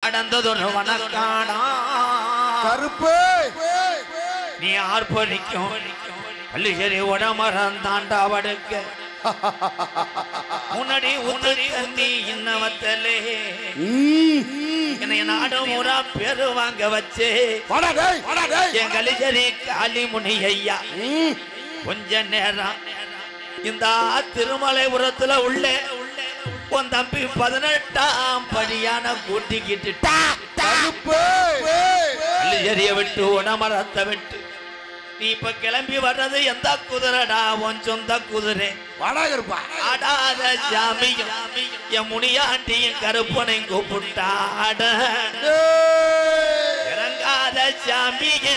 நடந்ததொரு வனக்காடா கருப்பு நீ ஆர்ப்பரிக்கும் பள்ளிச்சேரி உடமரம் தாண்டாவடுக்க முன்னாடி உன்னடி தண்ணி இன்னவத்தலே என்னை நாடும் ஊரா பேரு வாங்க வச்சு என் கலிச்சேரி காளிமுனி ஐயா கொஞ்ச நேரம் இந்த திருமலை உரத்துல உள்ளே உன் தம்பி 18ஆம் படியான கூட்டிக்கிட்டு கலிச்சேரிய விட்டு உடமரத்தை விட்டு நீ இப்ப கிளம்பி வர்றது எந்த குதிரைடா உன் சொந்த குதிரை ஆடாத சாமியும் என் முனியாண்டியும் கருப்பனை கூப்பிட்டாட இறங்காத சாமிய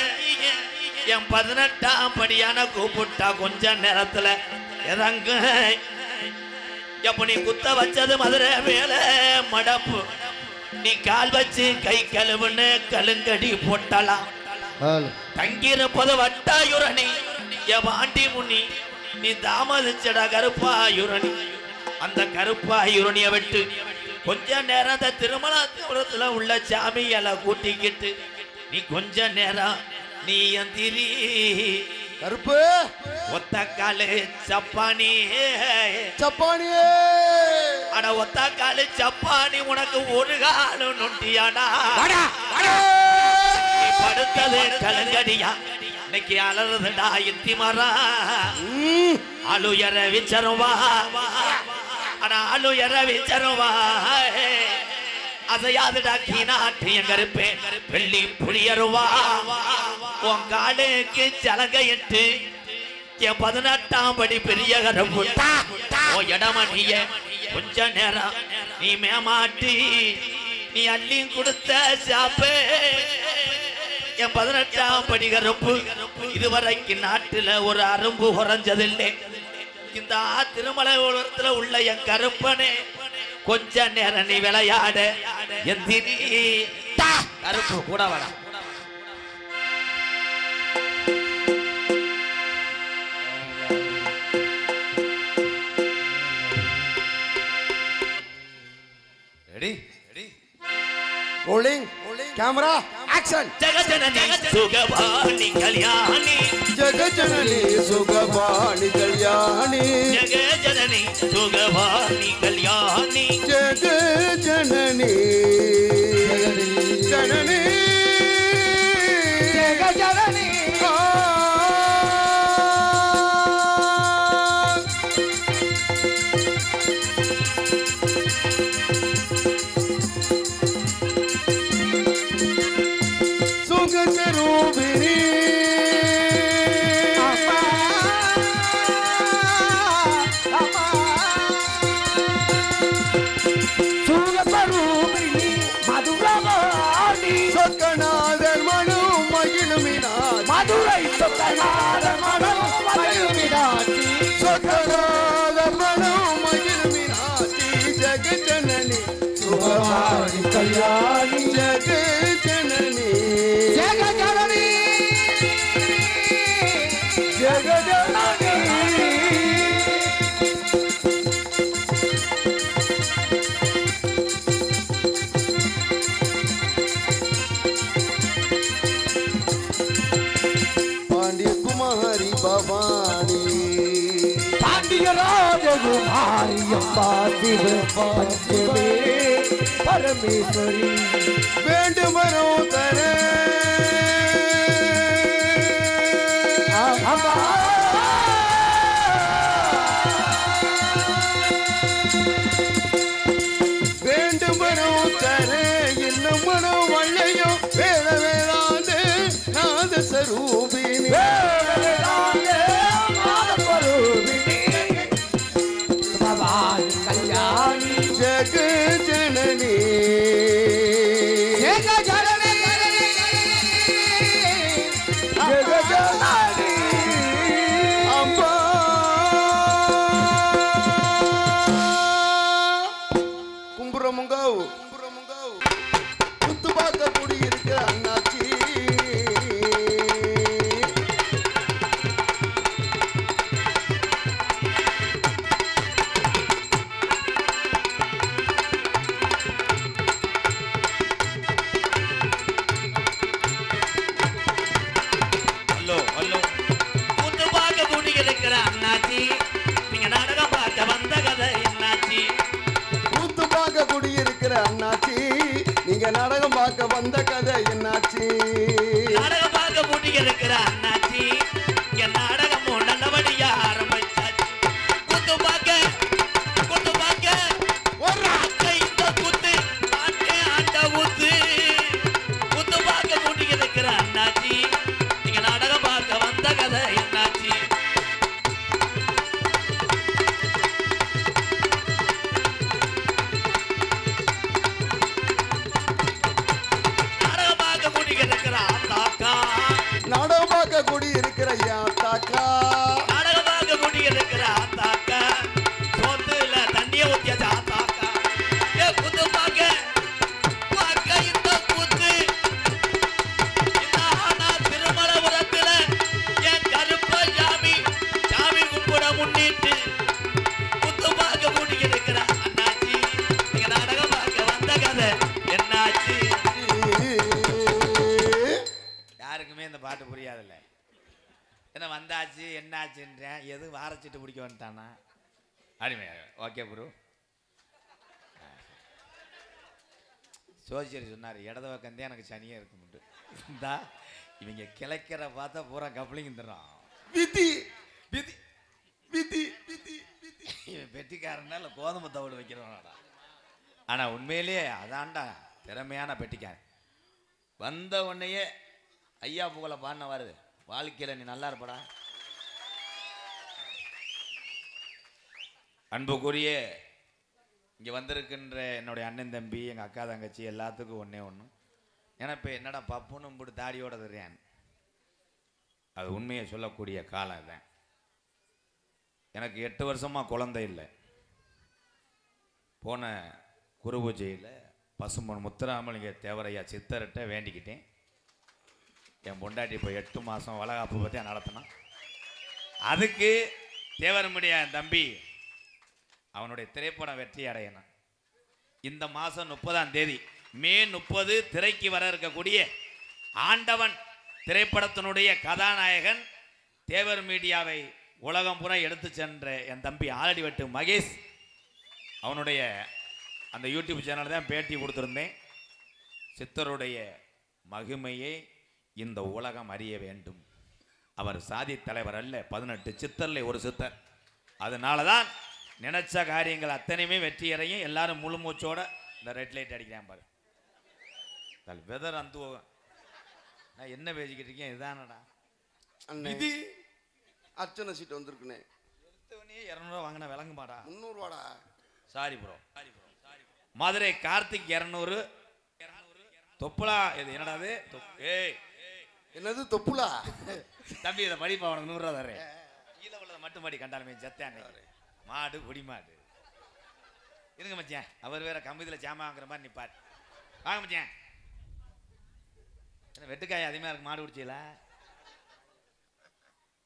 என் 18ஆம் படியான கூப்பிட்டா கொஞ்ச நேரத்துல இறங்கு எப்ப நீ குத்த வச்சது மதுரை மேல மடப்பு நீ கால் வச்சு கை கழுவுன்னு கலுங்கடி போட்டலாம் தங்கியிருப்பது வட்டாயுரணி எவாண்டி முனி நீ தாமதிச்சடா கருப்பாயுரணி அந்த கருப்பாயுரணிய விட்டு கொஞ்ச நேரம் அந்த திருமணத்துல உள்ள சாமியலை கூட்டிக்கிட்டு நீ கொஞ்ச நேரம் நீ எந்திரி கருப்பு ஒத்த காலு சப்பானி சப்பானி அட ஒத்த காலு சப்பானி உனக்கு ஒரு காலு நொண்டியாடா படுத்தது கலங்கடியா இன்னைக்கு அலறுதுடா இத்தி மரா அலுயர விச்சருவா ஆனா அலுயர விச்சருவா அசையாதுடா கீனாட்டு என் கருப்பேன் வெள்ளி புளியருவா உன் காலுக்கு சலங்கையிட்டு என் 18ஆம் படி பெரிய கருப்பு உன் இடமணிய கொஞ்ச நேரம் நீ மேமாட்டி நீ அள்ளி கொடுத்த சாப்பே என் 18ஆம் படி கருப்பு இதுவரைக்கு நாட்டுல ஒரு அரும்பு குறைஞ்சதில்லை இந்த திருமலை உலகத்துல உள்ள என் கருப்பனே கொஞ்ச நேரம் நீ விளையாட எந்திரி கருப்பு கூட வர रोलिंग कैमरा एक्शन जगजननी सुगवाणी कल्याणी जगजननी सुगवाणी कल्याणी जगजननी सुगवाणी कल्याणी जगजननी जननी जगजननी जगजननी सुगवाणी कल्याणी जगजननी जगजननी जगजननी पांड्य कुमारी भवानी राजकुमारी अम्बा शिव पंचमे परमेश्वरी वेंड मरो तरे वेंड मरो तरे इन मनो वल्लयो वेद वेदांत नाद स्वरूपिणी जगजननी जगजननी जगजननी अम्बा कुंभरमुंगाव कुत्तुबाका कुडी इरुक्क अन्नाची இங்க நாடகம் பார்க்க வந்த கதை என்னாச்சு நாடகம் பார்க்க மூட்டிக்க இருக்கிற அண்ணாச்சி இங்க நாடகமும் நல்லபடியா ஆரம்பிச்சாச்சு குத்து பார்க்க ஒரு அக்கை இந்த குத்து ஆட்டே ஆண்ட ஊத்து குத்து பார்க்க மூட்டிக்க இருக்கிற அண்ணாச்சி இங்க நாடகம் பார்க்க வந்த கதை என்னாச்சு நாடகமாக கூடி இருக்கிற தாக்கா நாடகமாக கூடி இருக்கிற தாக்கா சோத்துல தண்ணிய ஊத்தியாச்சு தாக்கா ஏ குத்து பாக்க இந்த குத்து இந்த ஆனா திருமலபுரத்துல என் கருப்ப சாமி கும்பிட முன்னிட்டு குத்து பாக்க கூடி இருக்கிற அண்ணாச்சி நீங்க நாடகம் பார்க்க வந்த கதை என்னாச்சு யாருக்குமே இந்த பாட்டு புரியாதுல்ல என்ன வந்தாச்சு என்னாச்சுன்றேன் எது வாரச்சிட்டு பிடிக்க வந்துட்டானா அருமையா ஓகே ப்ரோ சோசியர் சொன்னார் இடத பக்கந்தே எனக்கு சனியாக இருக்கும்ட்டு இந்தா இவங்க கிளைக்கிற பார்த்தா பூரா கப்ளிங் தர்றான் விதி விதி விதி விதி விதி இவன் பெட்டிக்காரனா இல்லை கோதுமை தவிடு வைக்கிறவனாடா ஆனால் உண்மையிலேயே அதான்டா திறமையான பெட்டிக்காரன் வந்த உடனேயே ஐயா புகழ பாடின வருது வாழ்க்கையில் நீ நல்லா இருப்படா அன்புக்குரிய இங்கே வந்திருக்கின்ற என்னுடைய அண்ணன் தம்பி எங்கள் அக்கா தங்கச்சி எல்லாத்துக்கும் ஒன்றே ஒன்று ஏன்னா என்னடா பப்புன்னு போட்டு தாடியோட தர்றேன் அது உண்மையை சொல்லக்கூடிய காலம் இதுதான் எனக்கு 8 வருஷமாக குழந்தை இல்லை போன குரு பூஜையில் பசும்பொன் முத்துராமலிங்க தேவரையா சித்தர்கிட்ட வேண்டிக்கிட்டேன் என் பொண்டாட்டி இப்போ 8 மாதம் வளகாப்பு பற்றி நடத்தினான் அதுக்கு தேவரமுடியா என் தம்பி அவனுடைய திரைப்படம் வெற்றி அடையணும் இந்த மாதம் 30ஆம் தேதி மே 30 திரைக்கு வர இருக்கக்கூடிய ஆண்டவன் திரைப்படத்தினுடைய கதாநாயகன் தேவர் மீடியாவை உலகம் பூரா எடுத்து சென்ற என் தம்பி ஆலடி வெட்டு மகேஷ் அவனுடைய அந்த யூடியூப் சேனல் தான் பேட்டி கொடுத்துருந்தேன் சித்தருடைய மகிமையை இந்த உலகம் அறிய வேண்டும் அவர் சாதி தலைவர் அல்ல 18 சித்தர்ல ஒரு சித்தர் அதனால தான் நினைச்ச காரியங்கள் அத்தனையுமே வெற்றி அடையும் எல்லாரும் முழு மூச்சோட இந்த ரெட் லைட் அடிக்கிறேன் பாரு வெதர் அந்த நான் என்ன பேசிக்கிட்டு இருக்கேன் இதானடா இது அர்ச்சனை சீட் வந்திருக்குனே எடுத்தவனே 200 வாங்கின விளங்க மாடா 300 ரூபாடா சாரி ப்ரோ மதுரை கார்த்திக் 200 தொப்புலா இது என்னடா அது ஏய் என்னது தொப்புலா தம்பி இதை படிப்பா உனக்கு 100 ரூபா தரேன் கீழே உள்ளதை மட்டும் படி கண்டாலுமே சத்தானே மாடு குடி மாடு இருங்க மச்சான் அவர் வேற கம்பத்தில் ஜாமான் வாங்குற மாதிரி நிற்பார் வாங்க மச்சான் என்ன வெட்டுக்காய் அதிகமாக இருக்கு மாடு குடிச்சீங்களா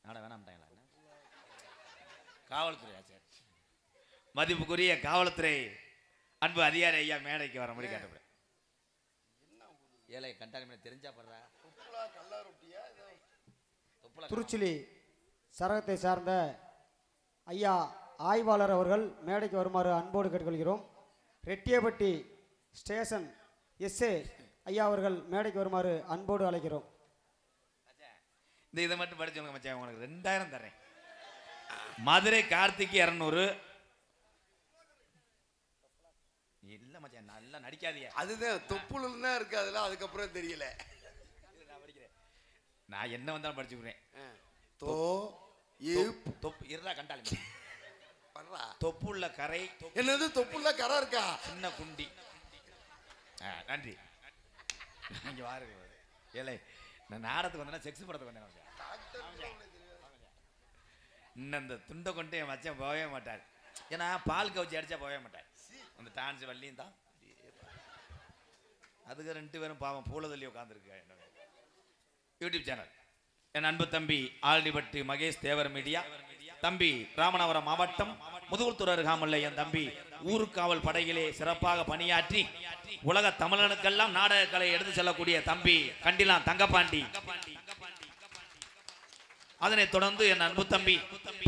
நாட வேணாம்ட்டாங்களா காவல்துறையா சரி மதிப்புக்குரிய காவல்துறை அன்பு அதிகாரி ஐயா மேடைக்கு வர முடி காட்டப்பட ஏழை கண்டாலுமே தெரிஞ்சா படுறா திருச்சிலி சரகத்தை சார்ந்த ஐயா ஆய்வாளர் அவர்கள் மேடைக்கு வருமாறு அன்போடு கேட்டுக்கொள்கிறோம். ரெட்டியப்பட்டி ஸ்டேஷன் எஸ்ஏ ஐயா அவர்கள் மேடைக்கு வருமாறு அன்போடு அழைக்கிறோம். இந்த இதை மட்டும் படிச்சவங்க மச்சான் உங்களுக்கு 2000 தரேன். மதுரை கார்த்திக் 200. இல்ல மச்சான் நல்லா நடிக்காதீங்க. அதுதான் தொப்புல தான் இருக்கு அதெல்லாம் அதுக்கப்புறம் தெரியல. நான் என்ன வந்தாலும் படிச்சுக்கிறேன். இருடா கண்டாலும் தொப்புள்ள கரை. என்னது தொப்புள்ள கரை இருக்கா? சின்ன குண்டி. நன்றி. இங்க வாருங்க. ஏலே நான் நாடத்துக்கு வந்தேன்னா செக்ஸ் படத்துக்கு வந்தேன். இன்னும் இந்த துண்டை கொண்டு என் மச்சான் போகவே மாட்டார். ஏன்னா பால் கவுச்சி அடிச்சா போகவே மாட்டார். அந்த டான்ஸ் வள்ளியும் தான். அதுக்கு 2 பேரும் பாவம் பூல தள்ளி உட்காந்துருக்கு யூடியூப் சேனல். என் அன்பு தம்பி ஆல்டிபட்டி மகேஷ் தேவர் மீடியா, தம்பி ராமநாதபுரம் மாவட்டம் முதுகுளத்தூர் அருகாமல்ல என் தம்பி ஊருக்காவல் படையிலே சிறப்பாக பணியாற்றி உலக தமிழனுக்கெல்லாம் நாடக கலை எடுத்து செல்லக்கூடிய தம்பி கண்டிலான் தங்கப்பாண்டி. அதனைத் தொடர்ந்து என் அன்பு தம்பி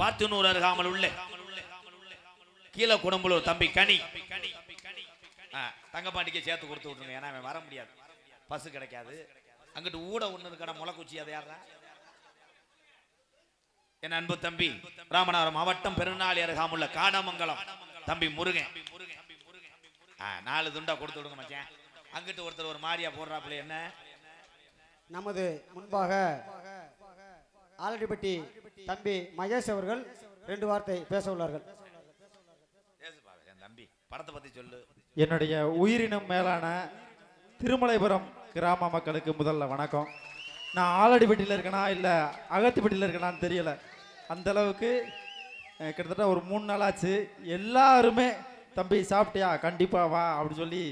பாத்தனூர் அருகாமல் உள்ள கீழ குடம்புலூர் தம்பி கனி. தங்கப்பாண்டிக்கே சேர்த்து கொடுத்து விட்டுருங்க. ஏன்னா அவன் வர முடியாது, பஸ் கிடைக்காது. அங்கிட்டு ஊட ஒன்று இருக்கடா முளைக்குச்சி, அதை யாரா என் அன்பு தம்பி ராமநாதபுரம் மாவட்டம் பெருநாளி அருகாமுள்ள காடமங்கலம் தம்பி முருகன் 4 துண்டா கொடுத்து விடுங்க மச்சான். அங்கிட்டு ஒருத்தர் ஒரு மாரியா போடுறாப்புல. என்ன நமது முன்பாக ஆலடிப்பட்டி தம்பி மகேஷ் அவர்கள் 2 வார்த்தை பேச உள்ளார்கள். என் தம்பி படத்தை பத்தி சொல்லு. என்னுடைய உயிரினம் மேலான திருமலைபுரம் கிராம மக்களுக்கு முதல்ல வணக்கம். நான் ஆலடிப்பட்டியில் இருக்கேனா இல்லை அகத்திப்பட்டியில் இருக்கேனான்னு தெரியல. அந்த அளவுக்கு கிட்டத்தட்ட ஒரு 3 நாள் ஆச்சு. எல்லாருமே தம்பி சாப்பிட்டியா, கண்டிப்பாக வா அப்படின்னு சொல்லி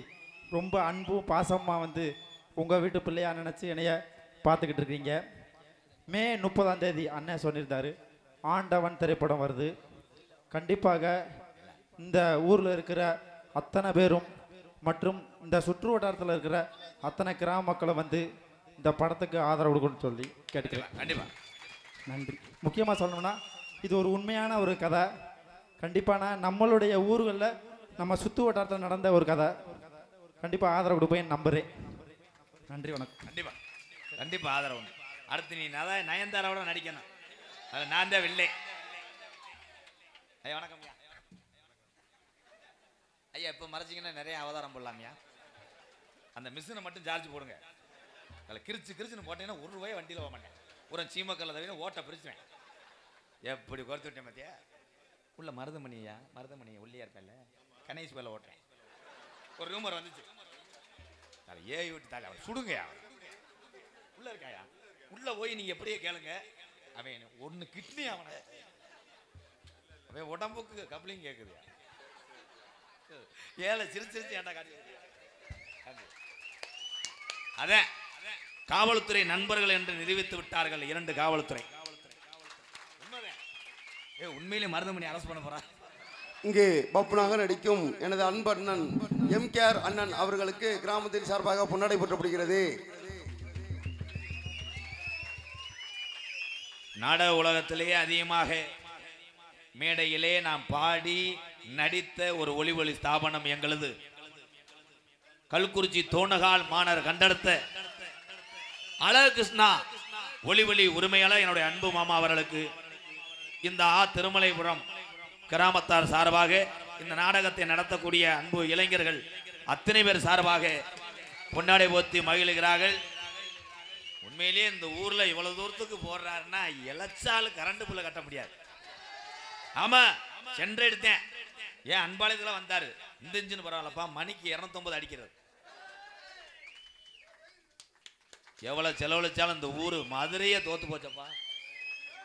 ரொம்ப அன்பும் பாசமாக வந்து உங்கள் வீட்டு பிள்ளையா நினச்சி என்னைய பார்த்துக்கிட்டு இருக்கீங்க. மே 30ஆம் தேதி அண்ணன் சொல்லியிருந்தாரு, ஆண்டவன் திரைப்படம் வருது. கண்டிப்பாக இந்த ஊரில் இருக்கிற அத்தனை பேரும் மற்றும் இந்த சுற்று வட்டாரத்தில் இருக்கிற அத்தனை கிராம மக்களை வந்து இந்த படத்துக்கு ஆதரவு கொடுக்கணும்னு சொல்லி கேட்டுக்கிறேன். கண்டிப்பாக நன்றி. முக்கியமாக சொல்லணும்னா இது ஒரு உண்மையான ஒரு கதை. கண்டிப்பான நம்மளுடைய ஊர்களில் நம்ம சுற்று வட்டாரத்தில் நடந்த ஒரு கதை. கண்டிப்பாக ஆதரவு கொடுப்பேன் நம்புகிறேன். நன்றி, வணக்கம். கண்டிப்பாக கண்டிப்பாக ஆதரவு. அடுத்து நீ நயன்தாராவோட நடிக்கணும். அது நான் தான் வில்லை. ஐயா வணக்கம் ஐயா. இப்போ மறைச்சிங்கன்னா நிறைய அவதாரம் போடலாம்யா. அந்த மிஷினை மட்டும் சார்ஜ் போடுங்க. அதில் கிரிச்சுன்னு போட்டீங்கன்னா ₹1 வண்டியில் போக மாட்டேன். ஒரு சீமக்கல்ல தவிர ஓட்ட பிரிச்சுவேன். எப்படி குறைத்து விட்டேன் பார்த்தியா. உள்ள மருதமணியா உள்ளே இருப்பேன்ல, கணேஷ் பேரில் ஓட்டுறேன். ஒரு ரூமர் வந்துச்சு, அதை ஏறி விட்டு தாக்க அவன் சுடுங்கயா. உள்ள இருக்காயா, உள்ள போய் நீங்க எப்படியே கேளுங்க. அவன் ஒன்று கிட்னி அவனை அவன் உடம்புக்கு கப்ளிங் கேட்குது. ஏழை சிரிச்சு ஏன்டா காட்டி. அதான் காவல்துறை நண்பர்கள் என்று நிரூபித்து விட்டார்கள் 2 காவல்துறை. உண்மையிலே மருதமணி அரசு பண்ண போறா. இங்கே பப்புனாக நடிக்கும் எனது அன்பு அண்ணன் எம்கேஆர் அண்ணன் அவர்களுக்கு கிராமத்தின் சார்பாக பொன்னாடை போற்றப்படுகிறது. நாடக உலகத்திலேயே அதிகமாக மேடையிலே நாம் பாடி நடித்த ஒரு ஒளி ஸ்தாபனம் எங்களது. கல்குறிச்சி தோணகால் மாணவர் கண்டெடுத்த அழகு கிருஷ்ணா ஒளி உரிமையாளர் என்னுடைய அன்பு மாமா அவர்களுக்கு இந்த திருமலைபுரம் கிராமத்தார் சார்பாக, இந்த நாடகத்தை நடத்தக்கூடிய அன்பு இளைஞர்கள் அத்தனை பேர் சார்பாக பொன்னாடை போத்தி மகிழ்கிறார்கள். உண்மையிலேயே இந்த ஊர்ல இவ்வளவு தூரத்துக்கு போடுறாருன்னா இலச்சாலு கரண்ட் புள்ள கட்ட முடியாது. ஆமா, சென்று எடுத்தேன். ஏன் அன்பாளையத்துல வந்தாரு, இந்த இன்ஜின் பரவாயில்லப்பா, மணிக்கு 250 அடிக்கிறது. எவ்வளவு செலவழிச்சாலும் இந்த ஊரு மதுரையே தோத்து போச்சப்பா.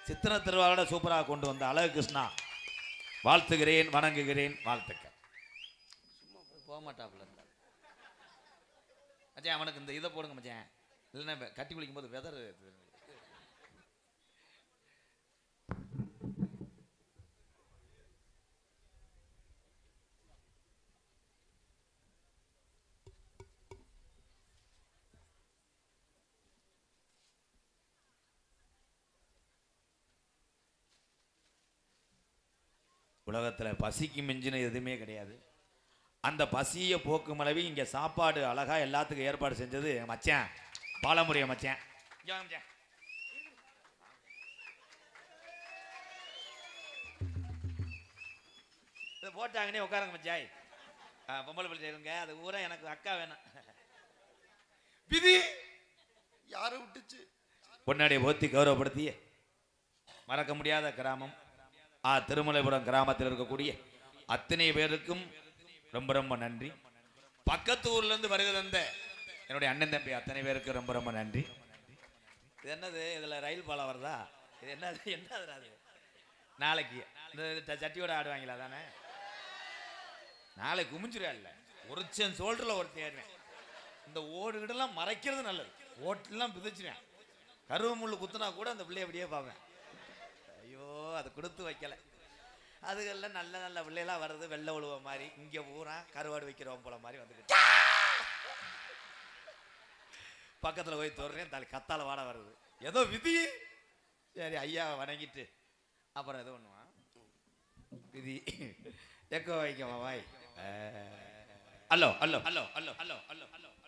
சித்திர திருவாரோட சூப்பராக கொண்டு வந்த அழகு கிருஷ்ணா வாழ்த்துகிறேன், வணங்குகிறேன், வாழ்த்துக்கள். போக மாட்டாப்புல மச்சான். அவனுக்கு இந்த இதை போடுங்க மச்சான், இல்லைன்னா கட்டி குளிக்கும் போது வெதர். உலகத்தில் பசிக்கு மிஞ்சின எதுவுமே கிடையாது. அந்த பசியை போக்கும் அளவு இங்கே சாப்பாடு அழகா எல்லாத்துக்கும் ஏற்பாடு செஞ்சது மச்சான் பாலமுறைய மச்சான். இதை போட்டாங்கன்னே உட்காருங்க மச்சாய். பொம்பளை பிள்ளை இருங்க, அது ஊரா எனக்கு அக்கா வேணும். விதி யாரை விட்டுச்சு? பொன்னாடியை போத்தி கௌரவப்படுத்தி மறக்க முடியாத கிராமம் திருமலைபுரம் கிராமத்தில் இருக்கக்கூடிய அத்தனை பேருக்கும் ரொம்ப ரொம்ப நன்றி. பக்கத்து ஊர்ல இருந்து வருகை தந்த என்னுடைய அண்ணன் தம்பி அத்தனை பேருக்கு ரொம்ப ரொம்ப நன்றி. இது என்னது, இதுல ரயில் பாலம் வருதா? இது என்னது அது? நாளைக்கு இந்த சட்டியோட ஆடுவாங்களா தானே? நாளைக்கு குமிஞ்சிரா இல்ல, ஒரு சோல்டர்ல ஒரு தேடுறேன். இந்த ஓடுகிட்டெல்லாம் மறைக்கிறது நல்லது. ஓட்டெல்லாம் பிதிச்சுவேன். கருவ முள்ளு குத்துனா கூட அந்த பிள்ளைய அப்படியே பார்ப்பேன். ஐயோ, அது கொடுத்து வைக்கல. அதுகள்லாம் நல்ல நல்ல பிள்ளைலாம் வருது, வெள்ளை உழுவ மாதிரி. இங்க பூரா கருவாடு வைக்கிறவன் போல மாதிரி வந்துக்கிட்டு பக்கத்துல போய் தோறேன், தலை கத்தால வாட வருது. ஏதோ விதி. சரி, ஐயாவை வணங்கிட்டு அப்புறம் எதோ பண்ணுவான். விதி எக்கோ வைக்கவா வாய். அல்லோ அல்லோ அல்லோ அல்லோ அல்லோ அல்லோ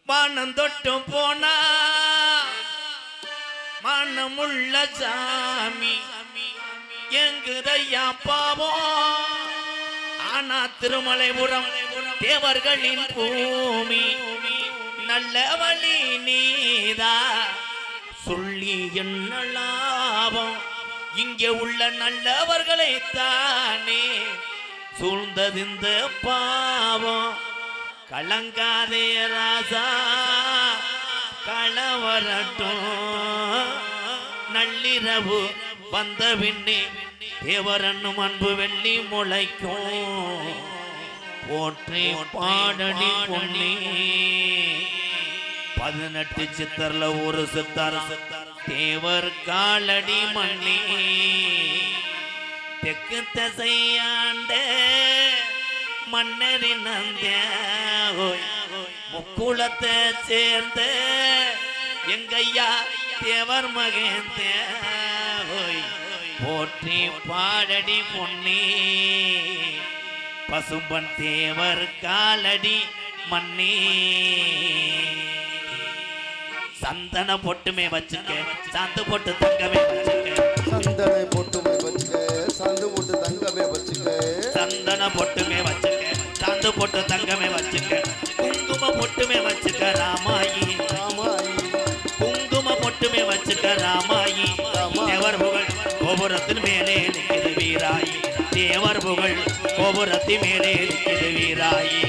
வானம் தொட்டு போனா மனமுள்ள சாமி எங்குதையா பாவம் ஆனா திருமலைபுரம் தேவர்களின் பூமி நல்ல வழி நீதா சொல்லி என்ன லாபம் இங்கே உள்ள நல்லவர்களை தானே சூழ்ந்தது இந்த பாவம் கலங்காதே ராசா களவரட்டும் நள்ளிரவு வந்த பின்னே தேவரன்னும் அன்பு வெள்ளி முளைக்கும் போற்றி பாடடி பொன்னே 18 சித்தர்ல ஒரு சித்தர் தேவர் காலடி மண்ணே தெற்கு திசையாண்ட மன்னரின் முக்குளத்தை சேர்ந்த எங்கையா தேவர் மகன் போற்றி பாடடி பொன்னே பசும்பன் தேவர் காலடி மண்ணே சந்தன பொட்டுமே வச்சுக்க சாந்து போட்டு தங்கமே வச்சுக்க சந்தன பொட்டுமே வச்சுக்க சாந்து போட்டு தங்கமே வச்சுக்க சந்தன பொட்டுமே வச்சுக்க சாந்து போட்டு தங்கமே வச்சுக்க குங்கும பொட்டுமே வச்சுக்க ராமாயி ராமாயி குங்கும பொட்டுமே வச்சுக்க ராமாயி தேவர் புகழ் கோபுரத்தின் மேலே நிற்கிறது வீராயி தேவர் புகழ் கோபுரத்தின் மேலே நிற்கிறது வீராயி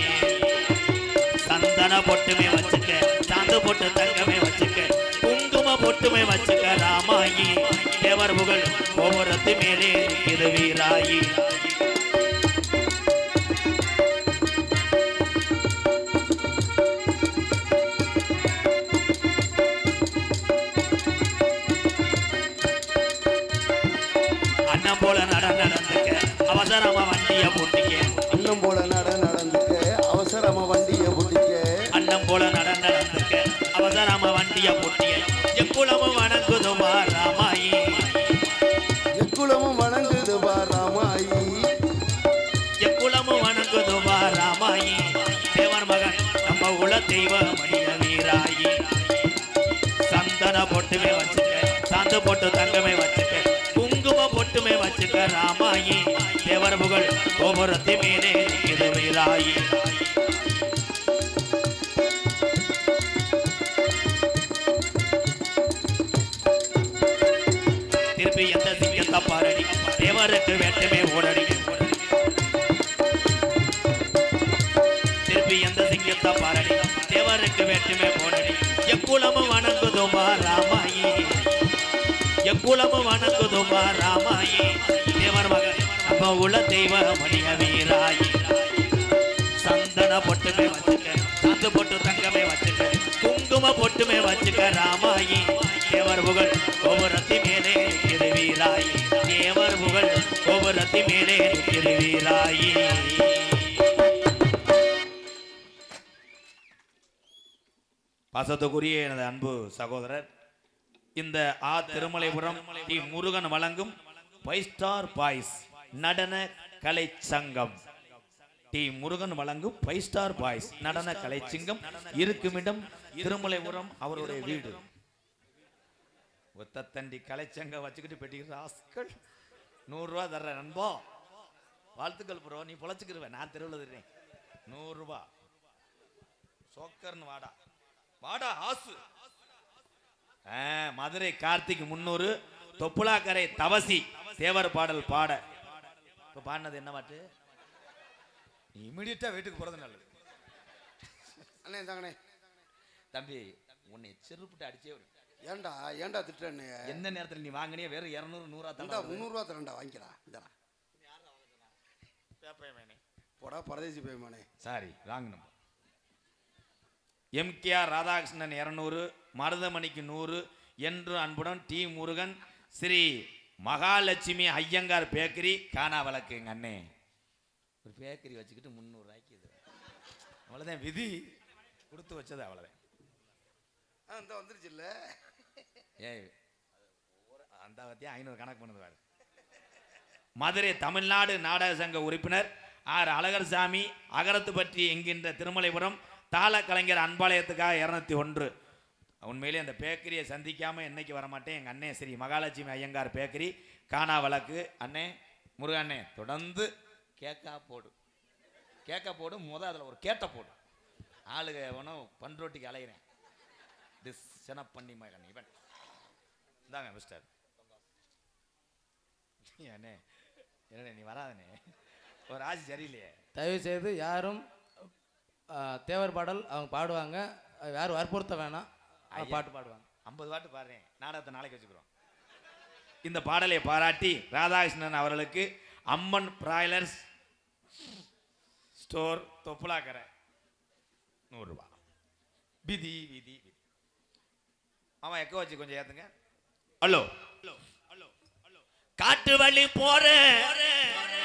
சந்தன பொட்டுமே வச்சுக்க சாந்து போட்டு தங்கமே வச்சுக்க குங்கும பொட்டுமே வச்சுக்க ராமாயி தேவர் புகழ் கோபுரத்து மேலே நிற்கிறது வீராயி அண்ணன் போல நடந்துக்க அவசரமா வண்டிய பூட்டிக்க அண்ணன் போல நடந்துக்க அவசரமா வண்டிய பூட்டிக்க அண்ணன் போல நடந்துக்க அவசரமா வண்டிய பூட்டிக்க எக்குளமும் வணங்குதுமா ராமாயி எக்குளமும் வணங்குதுவா ராமாயி எக்குளமும் வணங்குதுமா ராமாயி தேவர் மகன் நம்ம உல தெய்வ மனித வீராயி சந்தன பொட்டுமே வச்சுக்க சாந்து போட்டு தங்கமே வச்சுக்க குங்கும பொட்டுமே வச்சுக்க ராமாயி தேவர் புகழ் கோபுரத்தை மேலே நிற்கிறது வீராயி திருப்பி எந்த சிங்கத்தை பாரடி தேவருக்கு வேட்டுமே ஓடடி திருப்பி எந்த சிங்கத்தை பாரடி தேவருக்கு வேட்டுமே ஓடடி எக்குளமும் வணங்குதுமா ராமாயி எக்குளமும் வணங்குதுமா ராமாயி தேவர் மகன் நம்ம உள்ள தெய்வ மணிய வீராயி சந்தன பொட்டுமே வச்சுக்க சாந்து பொட்டு தங்கமே வச்சுக்க குங்கும பொட்டுமே வச்சுக்க ராமாயி தேவர் புகழ் கோபுரத்தி மேலே நிற்கிறது வீராயி தேவர் புகழ் கோபுரத்தி மேலே நிற்கிறது வீராயி பாசத்துக்குரிய எனது அன்பு சகோதரர் இந்த திருமலைபுரம் டி முருகன் வழங்கும் 5 ஸ்டார் பாய்ஸ் நடன கலை சங்கம் டி முருகன் வழங்கும் 5 ஸ்டார் பாய்ஸ் நடன கலை சங்கம் இருக்குமிடம் திருமலைபுரம் அவருடைய வீடு ஒத்தத்தண்டி கலைச்சங்கம் வச்சுக்கிட்டு பெட்டிக்கிற ஆஸ்கள் 100 ரூபா தர்ற நண்பா வாழ்த்துக்கள் ப்ரோ நீ பொழைச்சிக்கிருவேன் நான் தெருவில் தர்றேன் 100 ரூபா சோக்கர்னு வாடா வாடா ஆசு மதுரை கார்த்திக் 300 தொப்புளாக்கரை தவசி தேவர் பாடல் பாட இப்ப பாடினது என்ன பாட்டு இமிடியட்டா வீட்டுக்கு போறது நல்லது அண்ணே தாங்கண்ணே தம்பி உன்னை செருப்புட்டு அடிச்சே வரும் ஏன்டா திட்டுறேன்னு எந்த நேரத்தில் நீ வாங்கினிய வேற 200 100 தண்டா 300 ரூபா தரண்டா வாங்கிக்கலாம் இந்தடா போடா பரதேசி பேமானே சாரி வாங்கணும் எம்கேஆர் ராதாகிருஷ்ணன் 200 மருதமணிக்கு 100 என்று அன்புடன் டி முருகன் ஸ்ரீ மகாலட்சுமி ஐயங்கார் பேக்கரி காணா வழக்கு எங்க அண்ணே ஒரு பேக்கரி வச்சுக்கிட்டு 300 ரூபாய்க்கு இது அவ்வளோதான் விதி கொடுத்து வச்சது அவ்வளோதான் இந்த வந்துருச்சு இல்ல ஏய் அந்த பத்தியா 500 கணக்கு பண்ணுது மதுரை தமிழ்நாடு நாடக சங்க உறுப்பினர் ஆர் அழகர்சாமி அகரத்து பற்றி என்கின்ற திருமலைபுரம் தாள கலைஞர் அன்பாலயத்துக்காக 201. உண்மையிலே அந்த பேக்கரியை சந்திக்காமல் என்னைக்கு வரமாட்டேன். எங்கள் அண்ணே ஸ்ரீ மகாலட்சுமி ஐயங்கார் பேக்கரி காணா வழக்கு. அண்ணே முருகண்ணே தொடர்ந்து கேக்கா போடு அதில் ஒரு கேட்ட போடு. ஆளுக எவனும் பண்ரோட்டிக்கு அலைகிறேன். திஸ் செனப்பண்ணி மகன் இவன் இந்தாங்க மிஸ்டர். அண்ணே என்ன நீ வராதனே, ஒரு ஆசி சரியில்லையே. தயவு செய்து யாரும் தேவர் பாடல் அவங்க பாடுவாங்க, யாரும் வற்புறுத்த வேணாம். பாட்டு பாடுவாங்க. 50 பாட்டு பாடுறேன். நாடகத்தை நாளைக்கு வச்சுக்கிறோம். இந்த பாடலை பாராட்டி ராதாகிருஷ்ணன் அவர்களுக்கு அம்மன் பிராய்லர்ஸ் ஸ்டோர் தொப்புலாக்கரை 100 ரூபா. விதி விதி விதி. ஆமா எக்க வச்சு கொஞ்சம் ஏத்துங்க. ஹலோ காட்டு வழி போற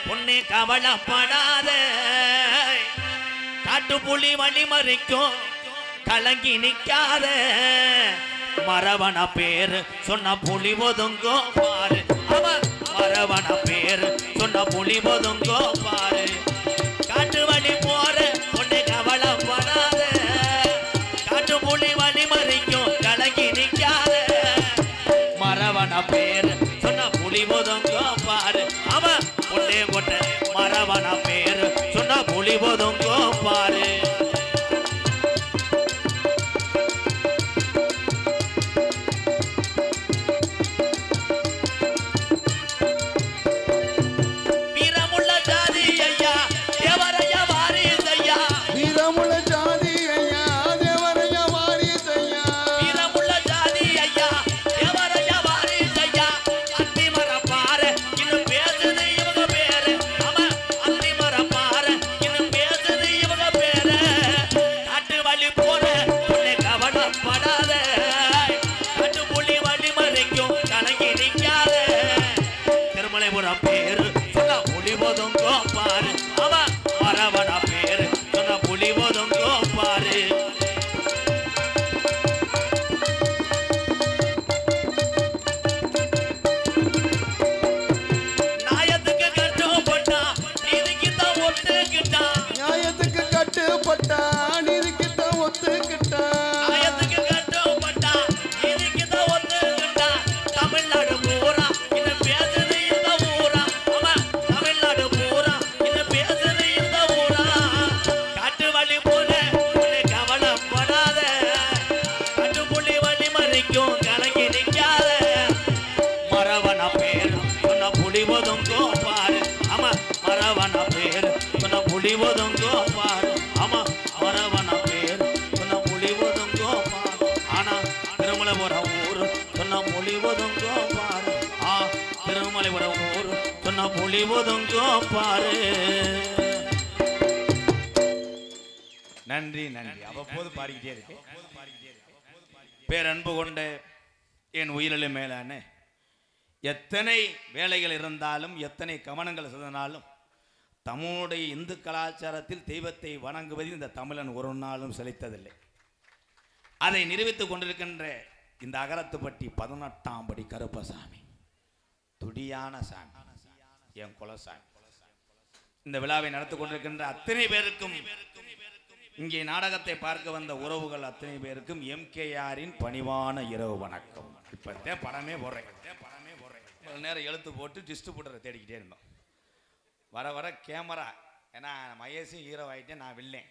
பொண்ணு கவலைப்படாத, காட்டு புலி வழி மறிக்கும் கலங்கி நிக்காத, மரவன பேரு சொன்ன புலி ஒதுங்கோ பாரு. அவன் மரவன பேரு சொன்ன புலி ஒதுங்கோ பாரு. காட்டு வழி போற பொண்ணு கவலைப்படாத, காட்டு புலி வழி மறிக்கும் கலங்கி நிக்காத, மரவன பேரு சொன்ன புலி ஒதுங்கோ பாரு. அவன் பொண்ணே கொட்ட மரவன பேரு சொன்ன புலி ஒதுங்கோ பாரு. நன்றி நன்றி. அவ்வப்போது பாடிக்கிட்டே இருக்கு. பேரன்பு கொண்ட என் உயிரிலும் மேலான எத்தனை வேலைகள் இருந்தாலும் எத்தனை கவனங்கள் சொன்னாலும் தமிழுடைய இந்து கலாச்சாரத்தில் தெய்வத்தை வணங்குவதில் இந்த தமிழன் ஒரு நாளும் செலுத்ததில்லை. அதை நிரூபித்துக் கொண்டிருக்கின்ற இந்த அகரத்துப்பட்டி 18ஆம் படி கருப்பசாமி துடியான சாமி, என் குலசாமி. இந்த விழாவை நடத்தி கொண்டிருக்கின்ற அத்தனை பேருக்கும், இங்கே நாடகத்தை பார்க்க வந்த உறவுகள் அத்தனை பேருக்கும் எம்கேஆரின் பணிவான இரவு வணக்கம். இப்போதே படமே போடுறேன். ஒரு நேரம் எழுத்து போட்டு டிஸ்ட்ரிபியூட்டரை தேடிக்கிட்டே இருந்தோம். வர வர கேமரா, ஏன்னா மகேஷும் ஹீரோ ஆகிட்டேன், நான் வில்லேன்.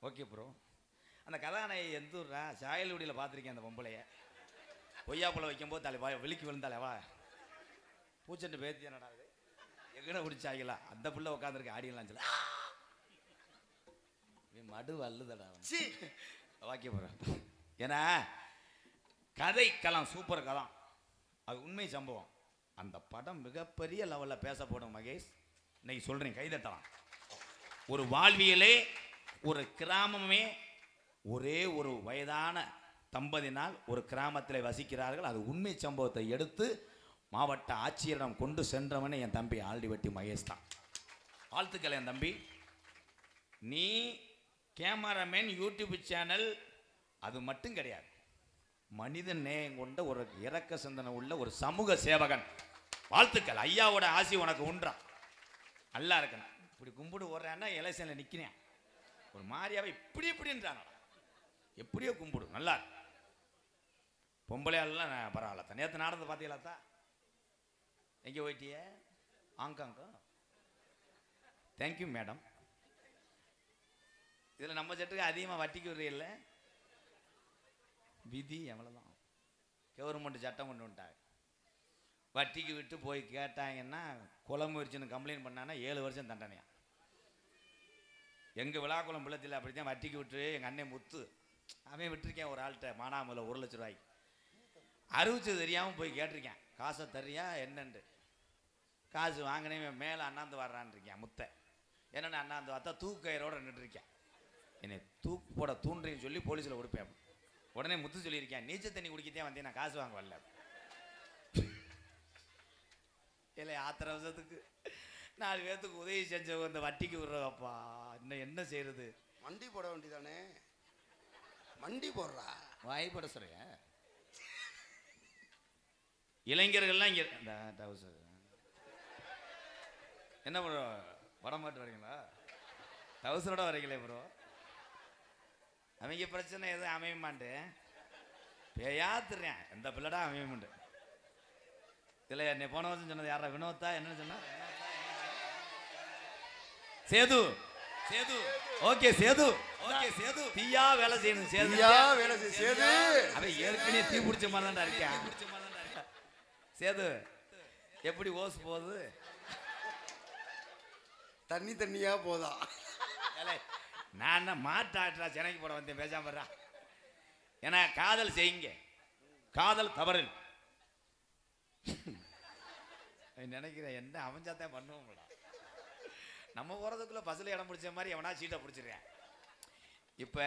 Okay bro. அந்த கதாநாயகி எந்த ஊரா? சாயல்குடியில் பார்த்துருக்கேன். அந்த பொம்பளைய பொய்யாப்புல வைக்கும்போது தலை விழிக்கு விழுந்தாலேவா பூச்செண்டு பேத்தி என்னடா எங்கட பிடிச்சாங்களா அந்த பிள்ளை உட்காந்துருக்கு ஆடியெல்லாம் சொல்ல மடு வல்லுதடா வாக்கிய போற. ஏன்னா கதை களம் சூப்பர் களம், அது உண்மை சம்பவம். அந்த படம் மிகப்பெரிய லெவலில் பேசப்படும். மகேஷ் இன்னைக்கு சொல்றேன், கைதட்டலாம். ஒரு வாழ்வியலே, ஒரு கிராமமே, ஒரே ஒரு வயதான தம்பதியினால் ஒரு கிராமத்தில் வசிக்கிறார்கள். அது உண்மை சம்பவத்தை எடுத்து மாவட்ட ஆட்சியரிடம் கொண்டு சென்றவனே என் தம்பி ஆல்டிவட்டி மகேஷ் தான். வாழ்த்துக்கள் என் தம்பி. நீ கேமராமேன், யூடியூப் சேனல், அது மட்டும் கிடையாது, மனித நேயம் கொண்ட ஒரு இரக்க சிந்தனை உள்ள ஒரு சமூக சேவகன். வாழ்த்துக்கள். ஐயாவோட ஆசி உனக்கு உண்டா. நல்லா இருக்கணும். இப்படி கும்பிடு ஓடுறான்னா எலெக்ஷனில் நிற்கிறேன் ஒரு மாதிரியாவே இப்படின்றாங்க எப்படியோ கும்பிடு நல்லா பொம்பளையாலாம் நான் பரவாயில்ல நேற்று நடந்து பார்த்தீங்களா எங்கே போயிட்டிய ஹாங்காங்கோ தேங்க்யூ மேடம் இதில் நம்ம சட்டுக்கு அதிகமாக வட்டிக்கு விடுறீல்ல விதி எவ்வளோதான் கவர்மெண்ட் சட்டம் கொண்டு வந்துட்டாங்க வட்டிக்கு விட்டு போய் கேட்டாங்கன்னா குளம் வச்சுன்னு கம்ப்ளைண்ட் பண்ணான்னா 7 வருஷம் தண்டனையா எங்கள் விழாக்குளம் பிள்ளத்தில் அப்படி தான் வட்டிக்கு விட்டு எங்கள் அண்ணன் முத்து அவன் விட்டுருக்கேன் ஒரு ஆள்கிட்ட மானாமலை 1 லட்ச ரூபாய்க்கு அறிவிச்சது தெரியாமல் போய் கேட்டிருக்கேன் காசை தர்றியா என்னண்டு காசு வாங்கினே மேலே அண்ணாந்து வர்றான்னு இருக்கேன் முத்தை என்னென்ன அண்ணாந்து பார்த்தா தூக்கயிறோட நின்றுருக்கேன் என்னை தூக்கு போட தூண்டுறேன்னு சொல்லி போலீஸில் கொடுப்பேன் உடனே முத்து சொல்லியிருக்கேன் நீச்சல் தண்ணி குடிக்கத்தே வந்தேன் நான் காசு வாங்க வரல இல்லை ஆத்திர அவசரத்துக்கு 4 பேர்த்துக்கு உதவி செஞ்சவங்க இந்த வட்டிக்கு விடுறப்பா இன்னும் என்ன செய்யறது மண்டி போட வேண்டியதானே மண்டி போடுறா வாய்ப்பட சொல்றேன் இளைஞர்கள்லாம் இங்கே என்ன ப்ரோ வடமாட்டு வரீங்களா டவுசரோட வரீங்களே ப்ரோ அவங்க பிரச்சனை எதுவும் அமையமாண்டு பேயாத்துறேன் எந்த பிள்ளடா அமையமாண்டு இதில் என்னை போன வருஷம் சொன்னது யாரா வினோத்தா என்னன்னு சொன்னா சேது சேது ஓகே சேது ஓகே சேது தீயா வேலை செய்யணும் சேது வேலை சேது அவன் ஏற்கனவே தீ பிடிச்ச மாதிரி தான்டா இருக்கேன் சேது எப்படி ஓசு போகுது தண்ணியா போதா நான் என்ன மாட்டாட்டா சென்னைக்கு போட வந்தேன் பேசாம வர்றா ஏன்னா காதல் செய்யுங்க காதல் தவறு நினைக்கிறேன் என்ன அமைஞ்சாத்தான் பண்ணுவோம்டா நம்ம போகிறதுக்குள்ள பஸ்ஸில் இடம் பிடிச்ச மாதிரி எவனா சீட்டை பிடிச்சிருக்கேன் இப்போ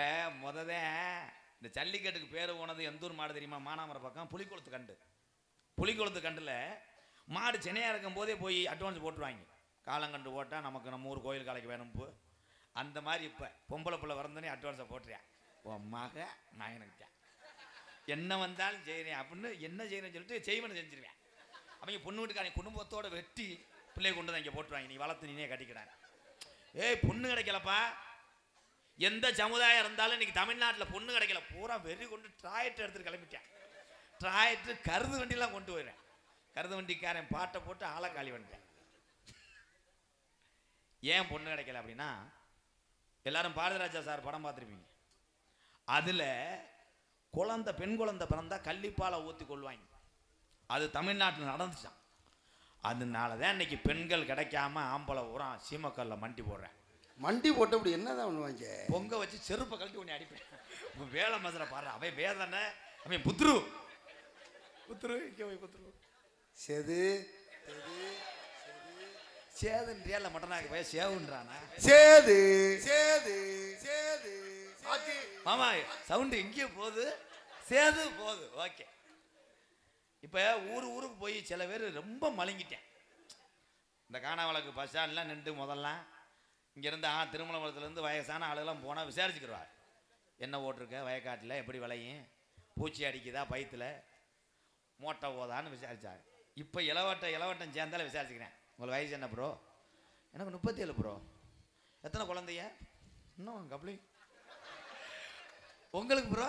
இந்த ஜல்லிக்கட்டுக்கு பேர் போனது எந்த ஊர் மாடு தெரியுமா மானாமரம் பக்கம் புலிக்குளத்து கண்டில் மாடு சென்னையாக இருக்கும் போதே போய் அட்வான்ஸ் போட்டுருவாங்க காலங்கண்டு போட்டால் நமக்கு நம்ம ஊர் கோயில் காலைக்கு வேணும் அந்த மாதிரி இப்போ பொம்பளை பிள்ளை வரந்தோடனே அட்வான்ஸை போட்டுறேன் உன் மக மகனுக்கிட்டேன் என்ன வந்தாலும் செய்கிறேன் அப்படின்னு என்ன செய்யணும்னு சொல்லிட்டு செய்வனை செஞ்சிருவேன் அவங்க பொண்ணு வீட்டுக்காரங்க குடும்பத்தோடு வெட்டி பிள்ளைய கொண்டு தான் இங்கே போட்டுருவாங்க நீ வளர்த்து நீனே கட்டிக்கிறாங்க ஏய் பொண்ணு கிடைக்கலப்பா எந்த சமுதாயம் இருந்தாலும் இன்னைக்கு தமிழ்நாட்டில் பொண்ணு கிடைக்கல பூரா வெறி கொண்டு டிராக்டர் எடுத்துட்டு கிளம்பிட்டேன் டிராக்டர் கருது வண்டிலாம் கொண்டு போயிடுறேன் கருது வண்டிக்காரன் பாட்டை போட்டு ஆளை காலி பண்ணிட்டேன் ஏன் பொண்ணு கிடைக்கல அப்படின்னா எல்லாரும் பாரதிராஜா சார் படம் பார்த்துருப்பீங்க அதில் பெண் குழந்தை பிறந்தா கள்ளிப்பாலை ஊற்றி கொள்வாங்க அது தமிழ்நாட்டில் நடந்துச்சான் அதனால தான் இன்னைக்கு பெண்கள் கிடைக்காம ஆம்பளை ஊரா சீமக்கல்ல மண்டி போடுறேன் மண்டி போட்டு அப்படி என்னதான் பண்ணுவாங்க பொங்க வச்சு செருப்பை கழட்டி ஒன்று அடிப்பேன் வேலை மதுரை பாடுற அவன் வேதனை அவன் புத்ரு இங்கே போய் புத்ரு சேது சேதுன்றியால மட்டனாக்கு போய் சேவுன்றானா சேது மாமா சவுண்டு எங்கேயோ போகுது சேது போகுது ஓகே இப்போ ஊருக்கு போய் சில பேர் ரொம்ப மலங்கிட்டேன் இந்த காணாவளக்கு பஸ் ஸ்டாண்ட்லாம் நின்று முதல்லாம் இங்கேருந்து திருமணபுரத்துலேருந்து வயசான ஆளுகெல்லாம் போனால் விசாரிச்சுக்கிறவா என்ன ஓட்டிருக்க வயக்காட்டில் எப்படி விளையும் பூச்சி அடிக்குதா பயத்தில் மோட்டை ஓதான்னு விசாரிச்சாங்க இப்போ இளவட்டம் சேர்ந்தாலும் விசாரிச்சுக்கிறேன் உங்களுக்கு வயசு என்ன ப்ரோ எனக்கு 37 ப்ரோ எத்தனை குழந்தைய இன்னும் கப்ளி உங்களுக்கு ப்ரோ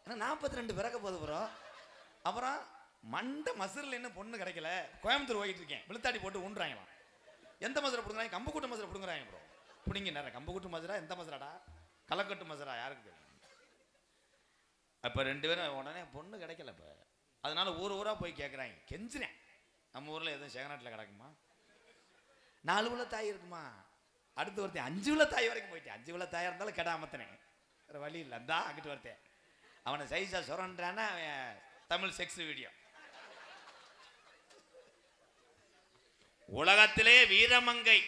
எனக்கு 42 பிறக்க போகுது ப்ரோ அப்புறம் மண்டை மசுரில் இன்னும் பொண்ணு கிடைக்கல கோயம்புத்தூர் போயிட்டு இருக்கேன் விழுத்தாடி போட்டு ஊன்றாங்களாம் எந்த மசுரை பிடுங்குறாங்க கம்புக்கூட்டு மசுரை பிடுங்குறாங்க ப்ரோ பிடிங்க நிறைய கம்புக்கூட்டு மசுரா எந்த மசுராடா களக்கட்டு மசுரா யாருக்கு தெரியும் அப்போ 2 பேரும் உடனே பொண்ணு கிடைக்கல இப்போ அதனால ஊரா போய் கேட்குறாங்க கெஞ்சுறேன் நம்ம ஊரில் எதுவும் சேகநாட்டில் கிடக்குமா 4 உள்ள தாய் இருக்குமா அடுத்து ஒருத்தன் 5 உள்ள தாய் வரைக்கும் போயிட்டேன் 5 உள்ள தாயாக இருந்தாலும் கெடாமத்தனே வேறு வழி இல்லை அந்த அங்கிட்டு ஒருத்தேன் அவனை சைஸாக சொல்கிறான்னா அவன் தமிழ் செக்ஸ் வீடியோ உலகத்திலே வீரமங்கை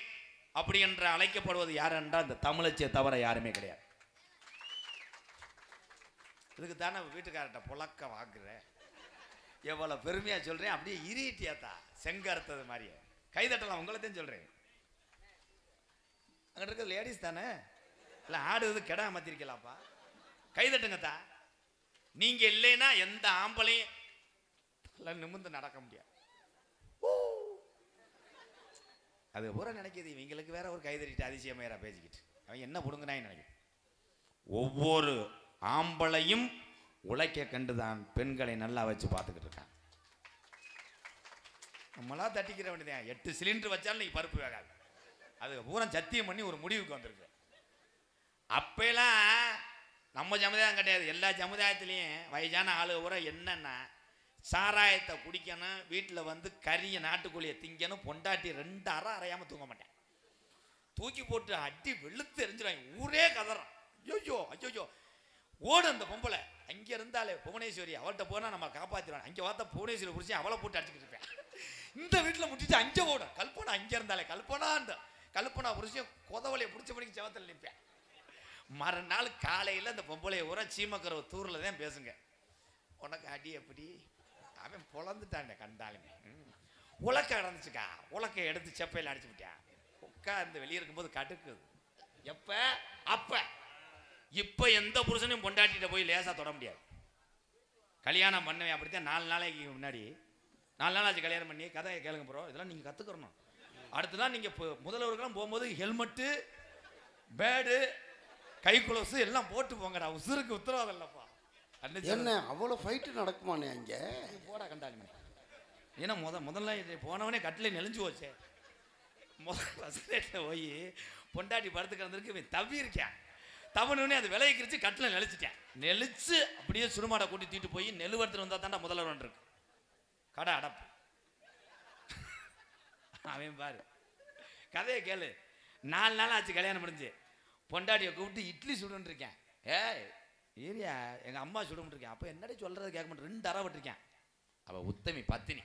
அப்படி என்று அழைக்கப்படுவது யார் என்றால் இந்த தமிழச்சியை தவிர யாருமே கிடையாது இதுக்கு தானே வீட்டுக்காரர்கிட்ட புழக்க வாங்குறேன் எவ்வளோ பெருமையாக சொல்கிறேன் அப்படியே இரிட்டியாத்தா செங்கறுத்தது மாதிரியே கைதட்டலாம் உங்களைத்தான் சொல்கிறேன் அங்கிட்ட இருக்கிறது லேடிஸ் தானே இல்லை ஆடுவது கெடா மாற்றிருக்கலாம்ப்பா கைதட்டுங்கத்தா நீங்கள் இல்லைன்னா எந்த ஆம்பளையும் நிமிர்ந்து நடக்க முடியாது அது பூரா நினைக்கிது இவங்களுக்கு வேற ஒரு கைதறிட்டு அதிசயமையரா பேசிக்கிட்டு அவன் என்ன பிடுங்கினான்னு நினைக்கிறேன். ஒவ்வொரு ஆம்பளையும் உழைக்க கண்டுதான் பெண்களை நல்லா வச்சு பார்த்துக்கிட்டு இருக்கான். நம்மளா தட்டிக்கிற வேண்டியதான். 8 சிலிண்டர் வச்சாலும் நீ பருப்பு வேகாது. அது பூரா சத்தியம் பண்ணி ஒரு முடிவுக்கு வந்திருக்கு. அப்பெல்லாம் நம்ம சமுதாயம் கிடையாது, எல்லா சமுதாயத்திலையும் வயசான ஆளு பூரா என்னன்னா சாராயத்தை குடிக்கணும், வீட்டில் வந்து கறியை நாட்டுக்கோழியை திங்கணும், பொண்டாட்டி 2 அரை அறையாமல் தூங்க மாட்டேன். தூக்கி போட்டு அடி வெளுத்து எரிஞ்சிடாங்க. ஊரே கதறான். ஐயோ ஐயோ ஓடு அந்த பொம்பளை. அங்கே இருந்தாலே புவனேஸ்வரி, அவள்கிட்ட போனால் நம்ம காப்பாற்றிடுவான். அங்கே பார்த்தா புவனேஸ்வரி பிடிச்சி அவளை போட்டு அடிச்சுக்கிட்டு இருப்பேன். இந்த வீட்டில் முடிச்சுட்டு அங்கே ஓடும். கல்பனா அங்கே இருந்தாலே கல்பனா புருஷன் கொதவலையை பிடிச்ச படிக்க செவத்தில் நிற்பேன். மறுநாள் காலையில் அந்த பொம்பளையை ஊற சீமக்கரவு தூரில் தான் பேசுங்க. உனக்கு அடி எப்படி? அவன் பொழந்துட்டான் கண்டாலுமே. உலக்க நடந்துச்சுக்கா, உலக்கை எடுத்து செப்பையில் அடிச்சு விட்டான். உட்காந்து வெளியே இருக்கும்போது கடுக்குது. எப்ப அப்ப இப்ப எந்த புருஷனையும் பொண்டாட்டிட்ட போய் லேசா தொட முடியாது. கல்யாணம் பண்ணவே அப்படித்தான். 4 நாளைக்கு முன்னாடி 4 நாள் ஆச்சு கல்யாணம் பண்ணி. கதையை கேளுங்க ப்ரோ, இதெல்லாம் நீங்க கத்துக்கணும். அடுத்துதான் நீங்க முதல்வருக்கெல்லாம் போகும்போது ஹெல்மெட்டு, பேடு, கை குலோஸ் எல்லாம் போட்டு போங்கடா. உசுருக்கு உத்தரவாதம் இல்லப்பா. என்ன அவ்வளவு ஃபைட்டு நடக்குமானே அங்க? போடா கண்டாலுமே. ஏன்னா முதல்ல போனவனே கட்டில நெளிஞ்சு போச்சே. முதல்ல போய் பொண்டாட்டி படுத்து கிடந்திருக்கு. இவன் தவி இருக்கேன். தவணுனே அது விலையை கிரிச்சு கட்டில நெளிச்சிட்டேன். நெளிச்சு அப்படியே சுடுமாடை கூட்டி தூக்கிட்டு போய் நெலுவரத்தில் வந்தா தாண்டா முதல்வர் இருக்கு. கடை அடப்பு. அவன் பாரு கதையை கேளு. 4 நாள் ஆச்சு கல்யாணம் முடிஞ்சு. பொண்டாட்டியை கூப்பிட்டு இட்லி சுடுன்னு இருக்கேன். ஏய் ஏரியா எங்கள் அம்மா சுடுன்னு இருக்கேன். அப்போ என்னடி சொல்கிறது கேட்க மாட்டேன். 2 அறை விட்டுருக்கேன். அவள் உத்தமி பத்தினி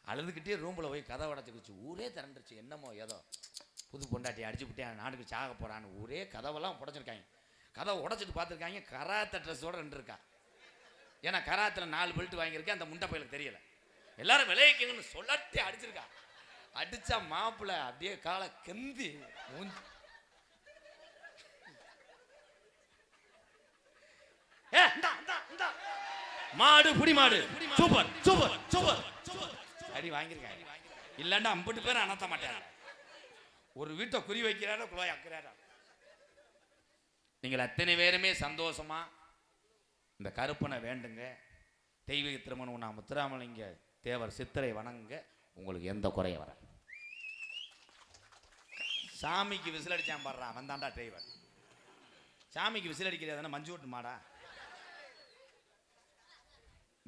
அழுதுகிட்டே ரூமில் போய் கதை உடச்சிக்கிச்சு. ஊரே திரண்டுருச்சு. என்னமோ ஏதோ புது பொண்டாட்டி அடிச்சு விட்டேன், நாட்டுக்கு சாக போகிறான்னு ஊரே கதவெல்லாம் உடச்சிருக்காங்க. கதவை உடச்சிட்டு பார்த்துருக்காங்க. கராத்த ட்ரெஸ்ஸோட 2 இருக்கா. ஏன்னா கராத்தில் 4 பெல்ட் வாங்கியிருக்கேன். அந்த முண்டை பையலுக்கு தெரியலை. எல்லாரும் விளைவிக்கணும்னு சொல்லட்டி அடிச்சிருக்கா. அடிச்சா மாப்பிள்ள அப்படியே காலை கெந்தி மாடு புடி மாடு சூப்பர் சூப்பர் சூப்பர் அடி வாங்கியிருக்காங்க. இல்லாண்டா 50 பேர் அனத்த மாட்டாங்க. ஒரு வீட்டை குறி வைக்கிறாரோ குழாய் அக்கிறாரா. நீங்கள் அத்தனை பேருமே சந்தோஷமா இந்த கருப்பனை வேண்டுங்க. தெய்வீக திருமணம் நான் முத்துராமலிங்க தேவர் சித்தரை வணங்குங்க. உங்களுக்கு எந்த குறைய வர. சாமிக்கு விசில் அடிச்சான் பாடுறான். வந்தாண்டா டிரைவர். சாமிக்கு விசில் அடிக்கிறது மஞ்சு ஓட்டு மாடா.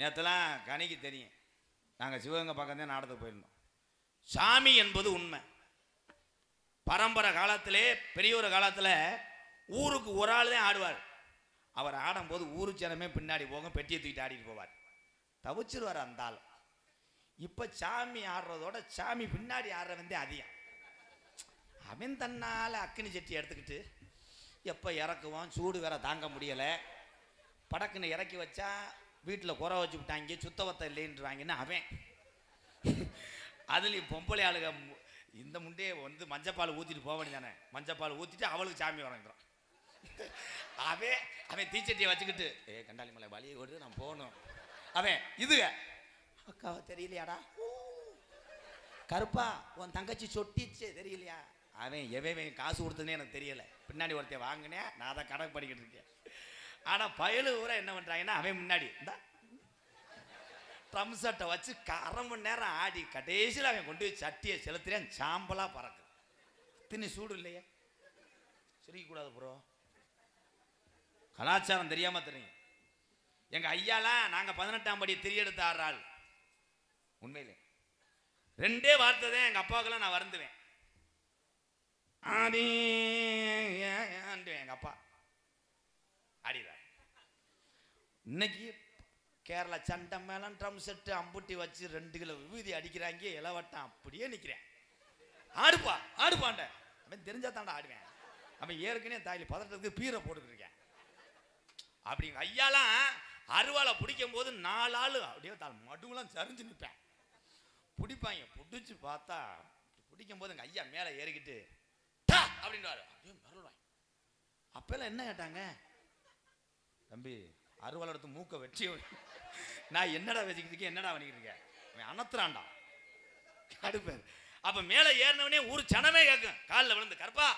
நேற்றுலாம் கணிக்கு தெரியும். நாங்கள் சிவகங்கை பக்கம் தான் நாடகத்துக்கு போயிருந்தோம். சாமி என்பது உண்மை. பரம்பரை காலத்திலே பெரிய ஒரு காலத்தில் ஊருக்கு ஒரு ஆள் தான் ஆடுவார். அவர் ஆடும்போது ஊரு ஜனமே பின்னாடி போகும், பெட்டியை தூக்கிட்டு ஆடிட்டு போவார். தவிச்சிருவார் அந்த ஆள். இப்போ சாமி ஆடுறதோட சாமி பின்னாடி ஆடுறவன் தான் அதிகம். அவன் தன்னால் அக்கினி சட்டி எடுத்துக்கிட்டு எப்போ இறக்குவான். சூடு வேற தாங்க முடியலை. படக்குன்னு இறக்கி வச்சா வீட்டில் குறை வச்சு விட்டாங்க, சுத்தவத்தை இல்லைன்றாங்கன்னு அவன். அதுலேயும் பொம்பளை ஆளுக இந்த முண்டையை வந்து மஞ்சப்பால் ஊற்றிட்டு போக வேண்டியதானே. மஞ்சப்பால் ஊற்றிட்டு அவளுக்கு சாமி வரங்கிறான். அவன் தீச்சட்டியை வச்சுக்கிட்டு கண்டாளி மலை வழியை ஓடு நான் போகணும். அவன் இதுக அக்காவை தெரியலையாடா, கருப்பா உன் தங்கச்சி சொட்டிச்சு தெரியலையா. அவன் எவன் காசு கொடுத்ததுன்னே எனக்கு தெரியலை. பின்னாடி ஒருத்தைய வாங்கினேன், நான் அதை கணக்கு பண்ணிக்கிட்டு இருக்கேன். ஆனால் பயலு ஊரா என்ன பண்ணுறாங்கன்னா அவன் முன்னாடி இந்த ட்ரம் செட்டை வச்சு 1/2 மணி நேரம் ஆடி கடைசியில் அவன் கொண்டு போய் சட்டியை செலுத்துறேன். சாம்பலாக பறக்கு. தின்னு சூடு இல்லையே. சிரிக்கக்கூடாது ப்ரோ. கலாச்சாரம் தெரியாமல் தெரியும். எங்கள் ஐயாலாம் நாங்கள் 18ஆம் படி திரியெடுத்து ஆடுறாள். உண்மையிலே 2 வார்த்தை தான் எங்கள் அப்பாவுக்கெல்லாம் நான் வருந்துவேன். எங்கள் அப்பா ஆடிடுறார். இன்னைக்கு கேரளா சண்டை மேலம் ட்ரம் செட்டு அம்புட்டி வச்சு 2 கிலோ விபூதி அடிக்கிறாங்க. இளவட்டம் அப்படியே நிற்கிறேன். ஆடுப்பா ஆடுப்பாண்ட. அவன் தெரிஞ்சா தாண்டா ஆடுவேன். அவன் ஏற்கனவே தாயில் பதட்டத்துக்கு பீரை போட்டுக்கிட்டு இருக்கேன். அப்படிங்க ஐயாலாம் அருவாலை பிடிக்கும் போது 4 ஆள் அப்படியே மடுவெல்லாம் சரிஞ்சு நிற்பேன். பிடிப்பாங்க. பிடிச்சி பார்த்தா பிடிக்கும் போது எங்கள் ஐயா மேலே ஏறிக்கிட்டு அப்படின்வாரு. அப்படியே மறவாங்க. அப்பெல்லாம் என்ன கேட்டாங்க, தம்பி அருவாலை எடுத்து மூக்க வெட்டி. நான் என்னடா வச்சுக்கிட்டு இருக்கேன், என்னடா பண்ணிக்கிட்டு இருக்கேன். அவன் அனத்துறான்டா அடுப்பேன். அப்ப மேலே ஏறினவனே ஊர் சனமே கேட்கும், காலில் விழுந்து, கருப்பா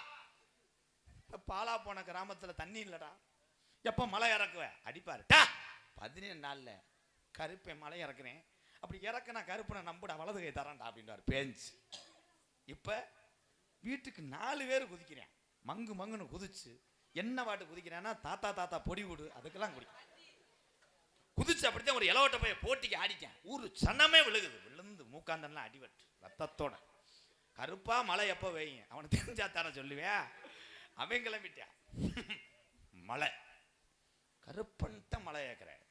பாலா போன கிராமத்தில் தண்ணி இல்லடா, எப்போ மலை இறக்குவ அடிப்பாரு. 17 நாளில் கருப்பை மலை இறக்குறேன், அப்படி இறக்குனா கருப்பனை நம்புடா, வலது கை தரேன்டா அப்படின்றார் பேஞ்சு. இப்போ வீட்டுக்கு 4 பேர் குதிக்கிறேன், மங்கு மங்குன்னு குதிச்சு. என்ன பாட்டு குதிக்கிறேன்னா, தாத்தா தாத்தா பொடி விடு, அதுக்கெல்லாம் குடிக்கிறேன். குதிச்சு அப்படித்தான் ஒரு இலவட்ட போய் போட்டிக்கு ஆடிட்டேன். ஊர் சனமே விழுகுது, விழுந்து மூக்காந்தெல்லாம் அடிபட்டு ரத்தத்தோட. கருப்பா மழை எப்போ வைங்க, அவனுக்கு தெரிஞ்சா தானே சொல்லுவேன். அவன் கிளம்பிட்டான். மழை கருப்பன்ட்ட மழை ஏற்கிறேன்.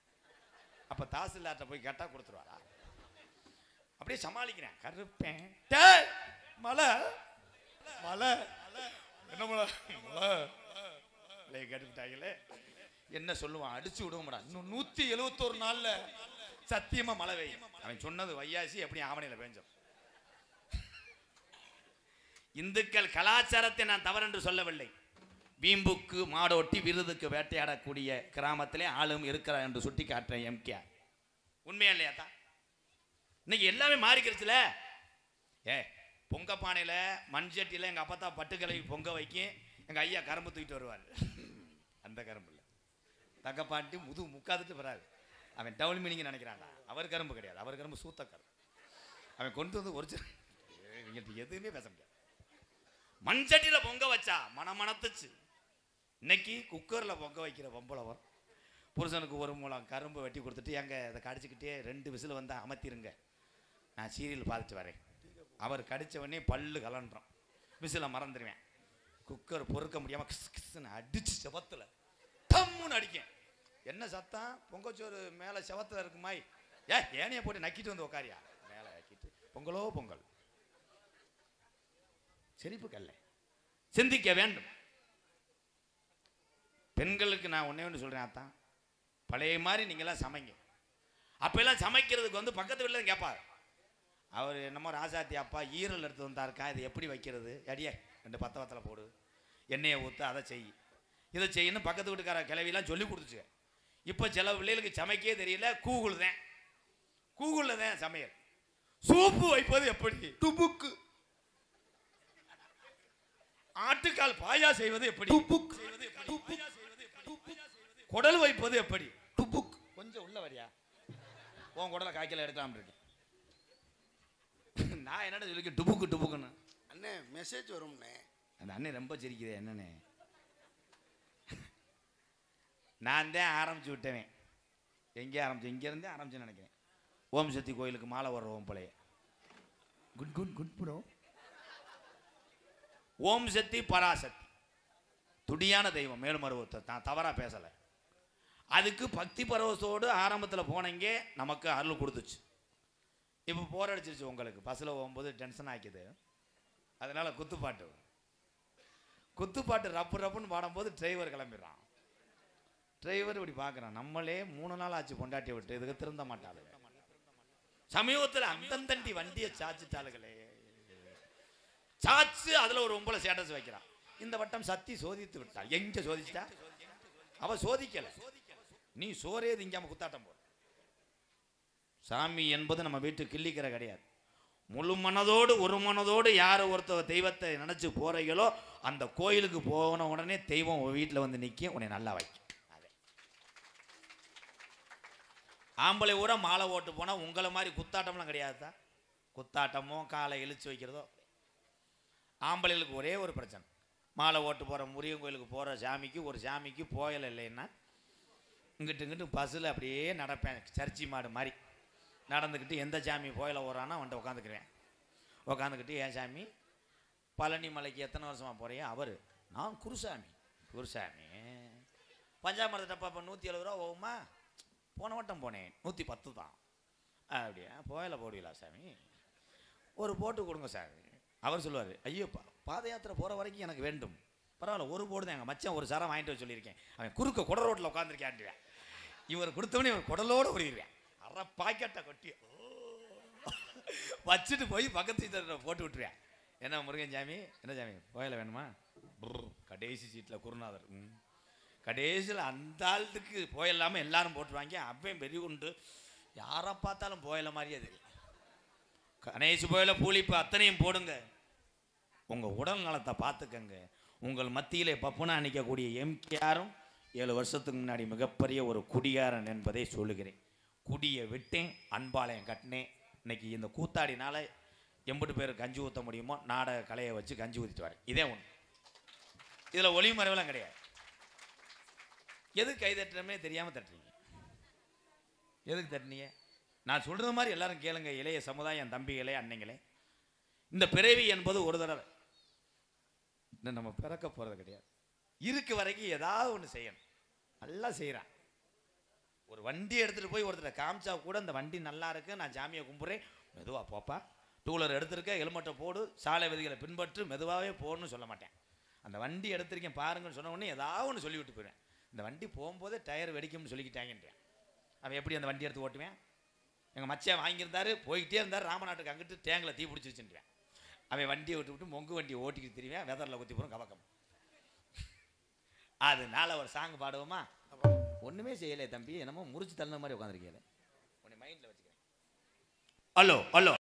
அப்ப தாசில்தார்ட்ட போய் கேட்டா கொடுத்துருவாரா? அப்படியே சமாளிக்கிறேன். கருப்பேன் மழை மழை என்ன மழை மழை கேட்டுக்கிட்டாங்களே, என்ன சொல்லுவான், அடிச்சு விடுவோம்டா. இன்னும் 171 நாள்ல சத்தியமா மழை பெய்யும். அவன் சொன்னது வையாசி, எப்படி ஆவணையில பெஞ்சோம். இந்துக்கள் கலாச்சாரத்தை நான் தவறு என்று சொல்லவில்லை. வீம்புக்கு மாடோட்டி விருதுக்கு வேட்டையாடக்கூடிய கிராமத்திலே ஆளும் இருக்கிறார் என்று சுட்டி காட்டுறேன். எம்கேஆர் உண்மையா இல்லையா தான்? இன்னைக்கு எல்லாமே மாறிக்கிறச்சுல. பொங்க பானையில் மண்சட்டியில் எங்கள் அப்பா தான் பட்டு கிளவி பொங்க வைக்கும், எங்கள் ஐயா கரும்பு தூக்கிட்டு வருவார். அந்த கரும்பு இல்லை, தக்கப்பாட்டி முது முக்காதுட்டு வராது. அவன் டவுல் மீனிங் நினைக்கிறான்டா. அவர் கரும்பு கிடையாது, அவர் கரும்பு சூத்த கரும்பு. அவன் கொண்டு வந்து ஒரிஜினல் எதுவுமே பேச முடியாது. மண்சட்டியில் பொங்க வச்சா மனத்துச்சு. இன்னைக்கு குக்கரில் பொங்க வைக்கிற பொம்பளை புருஷனுக்கு ஒரு மூலம் கரும்பு வெட்டி கொடுத்துட்டு, எங்க இதை கடிச்சிக்கிட்டே 2 விசில் வந்தால் அமர்த்திருங்க, நான் சீரியல் பார்த்துட்டு வரேன். அவர் கடித்தவொடனே பல்லு கலண்டுறோம், விசிலை மறந்துடுவேன். குக்கர் பொறுக்க முடியாமல் கிஸ் கிஸ்ன்னு அடிச்சு செவத்தில் தம்முன்னு அடிக்கேன். என்ன சத்தம்? பொங்கச்சோறு மேலே செவத்தில் இருக்குமாய், ஏனையை போட்டு நக்கிட்டு வந்து உக்காரியா, மேலே நக்கிட்டு பொங்கலோ பொங்கல். சிரிப்பு கல்ல. சிந்திக்க வேண்டும். பெண்களுக்கு நான் ஒன்னே ஒன்று சொல்றேன், அத்தான் பழைய மாதிரி நீங்களாம் சமைங்க. அப்பெல்லாம் சமைக்கிறதுக்கு வந்து பக்கத்து வீட்டில் கேட்பார், அவர் என்னமோ ராசாத்தி அப்பா ஈரல் எடுத்து வந்தாருக்கா, இது எப்படி வைக்கிறது, அடியே 2 பத்தவத்தில் போடு, எண்ணெயை ஊற்று, அதை செய், இதை செய்யணும் பக்கத்து வீட்டுக்கார கிளவிலாம் சொல்லி கொடுத்துச்சு. இப்போ சில பிள்ளைகளுக்கு சமைக்கவே தெரியல, கூகுளில் தான் சமையல். சூப்பு வைப்பது எப்படி, டுபுக்கு. ஆட்டுக்கால் பாயா செய்வது எப்படி, குடல் வைப்பது எப்படி, டுபுக். கொஞ்சம் உள்ள வரியா, உன் குடலை காய்க்கல எடுக்கலாம் இருக்கு. நான் என்னடா சொல்லி டுபுக்கு டுபுக்குன்னு. அண்ணே மெசேஜ் வரும்ண்ணே. அந்த அண்ணன் ரொம்ப சிரிக்குது. என்னண்ணே, நான் தான் ஆரம்பிச்சு விட்டேன். எங்கே ஆரம்பிச்சு? இங்கேருந்தே ஆரம்பிச்சுன்னு நினைக்கிறேன். ஓம் சக்தி கோயிலுக்கு மாலை வர்றோம் போலைய. Good good good bro. ஓம் சக்தி பராசக்தி துடியான தெய்வம், மேலுமருவத்தை நான் தவறாக பேசலை. அதுக்கு பக்தி பரவசோடு ஆரம்பத்தில் போனீங்க, நமக்கு அருள் கொடுத்துச்சு. இப்போ போர் அடிச்சிருச்சு உங்களுக்கு, பஸ்ஸில் போகும்போது டென்ஷன் ஆக்கிது. அதனால குத்துப்பாட்டு ரப்பு ரப்புன்னு பாடும்போது டிரைவர் கிளம்பிடுறான். டிரைவர் இப்படி பார்க்குறான், நம்மளே 3 நாள் ஆச்சு பொண்டாட்டியை விட்டு, இதுக்கு திருந்த மாட்டாளு. சமீபத்தில் அந்தந்தண்டி வண்டியை சாச்சிட்டாளுகளே, சாச்சு அதில் ஒரு 9 ஸ்டேட்டஸ் வைக்கிறான். இந்த வட்டம் சத்தி சோதித்து விட்டாள். எங்க சோதிச்சிட்டா? அவ சோதிக்கல, நீ சோரே திங்காம குத்தாட்டம் போ. சாமி என்பது நம்ம வீட்டு கிள்ளிக்கிற கிடையாது. முழு மனதோடு ஒரு மனதோடு யார் ஒருத்தர் தெய்வத்தை நினைச்சு போறீங்களோ அந்த கோயிலுக்கு போன உடனே தெய்வம் வீட்டில் வந்து நிற்கும், உன்னை நல்லா வைக்கும். ஆம்பளை ஊரா மாலை ஓட்டு போனால் உங்களை மாதிரி குத்தாட்டம்லாம் கிடையாது தான். குத்தாட்டமோ காலை இழுச்சு வைக்கிறதோ. ஆம்பளைகளுக்கு ஒரே ஒரு பிரச்சனை, மாலை ஓட்டு போகிற முருகன் கோயிலுக்கு போகிற சாமிக்கு ஒரு சாமிக்கு போயலை இல்லைன்னா இங்கிட்டு பஸ்ஸில் அப்படியே நடப்பேன், சர்ச்சி மாடு மாதிரி நடந்துக்கிட்டு. எந்த சாமி போயில ஓடுறான்னா அவன்கிட்ட உட்காந்துக்குருவேன். உட்காந்துக்கிட்டு, ஏன் சாமி பழனி மலைக்கு எத்தனை வருஷமாக போகிறீங்க? அவர், நான் குருசாமி. பஞ்சாமரத்தை டப்பா இப்போ 170 ரூபா போகுமா? போன வட்டம் போனேன் 110 தான். அப்படியா, போயில போடுவீங்களா சாமி? ஒரு போட்டு கொடுங்க சாமி. அவர் சொல்லுவார், ஐயோ பாத யாத்திரை போகிற வரைக்கும் எனக்கு வேண்டும். பரவாயில்ல, ஒரு போடு தான், எங்கள் மச்சான் ஒரு சரம் வாங்கிட்டு வர சொல்லியிருக்கேன். அவன் குறுக்க குட ரோட்டில் உட்காந்துருக்கேன்டுவேன். இவர் கொடுத்தவனே இவர் குடலோடு ஓடிடுவேன். அரை பாக்கெட்டை கொட்டி வச்சுட்டு போய் பக்கத்து போட்டு விட்டுருவேன். என்ன முருகன் சாமி, என்ன சாமி போயில வேணுமா? கடைசி சீட்டில் குருநாதர். கடைசியில் அந்த ஆளுக்கு போயில்லாமல் எல்லாரும் போட்டுருவாங்க. அப்பயும் பெரிய உண்டு, யாரை பார்த்தாலும் போயில மாதிரியே தெரியும். கணேஷ் போயில பூலிப்பு அத்தனையும் போடுங்க. உங்கள் உடல் நலத்தை பார்த்துக்கங்க. உங்கள் மத்தியிலே பப்புனா நிற்கக்கூடிய எம்கேஆரும் 7 வருஷத்துக்கு முன்னாடி மிகப்பெரிய ஒரு குடியாரன் என்பதை சொல்லுகிறேன். குடியை விட்டேன், அன்பாலயம் கட்டினேன். இன்னைக்கு இந்த கூத்தாடினால எம்பட்டு பேர் கஞ்சி ஊற்ற முடியுமோ நாடக கலையை வச்சு கஞ்சி ஊற்றிட்டு வரேன். இதே ஒன்று. இதில் ஒளி மறைவெல்லாம் கிடையாது. எதுக்கு கை தட்டுறமே தெரியாமல் தட்டுறீங்க? எதுக்கு தட்டுனீங்க? நான் சொல்கிறது மாதிரி எல்லாரும் கேளுங்க. இளைய சமுதாயம், தம்பிகளே, அன்னைங்களே, இந்த பிறவி என்பது ஒரு தடவை. இன்னும் நம்ம பிறக்க போகிறது கிடையாது. இருக்கு வரைக்கும் ஏதாவது ஒன்று செய்யணும். நல்லா செய்கிறான். ஒரு வண்டி எடுத்துகிட்டு போய் ஒருத்தரை காமிச்சா கூட இந்த வண்டி நல்லா இருக்கு, நான் ஜாமியை கும்பிட்றேன், மெதுவாக போப்பா, டூலர் எடுத்திருக்க, ஹெல்மெட்டை போடு, சாலை விதிகளை பின்பற்று, மெதுவாகவே போகணும்னு சொல்ல மாட்டேன். அந்த வண்டி எடுத்திருக்கேன் பாருங்கன்னு சொன்ன உடனே ஏதாவது ஒன்று சொல்லிவிட்டு போயிடுவேன். இந்த வண்டி போகும்போதே டயர் வெடிக்கும்னு சொல்லிக்கிட்டாங்கன்றேன். அவன் எப்படி அந்த வண்டி எடுத்து ஓட்டுவேன்? எங்கள் மச்சான் வாங்கியிருந்தாரு, போய்கிட்டே இருந்தார், ராமநாட்டுக்கு அங்கிட்டு டேங்கில் தீ பிடிச்சிருச்சுன்றேன். அவன் வண்டியை விட்டு மொங்கு வண்டியை ஓட்டிக்கிட்டு தெரியுவேன், வெதரில் குத்தி போகிறோம் கவக்கம். அதனால ஒரு சாங் பாடுவோமா? ஒன்றுமே செய்யலை தம்பி, என்னமோ முறிச்சு தள்ளின மாதிரி உட்காந்துருக்கீங்களே, உன்னை மைண்டில் வச்சுக்கிறேன். Hello hello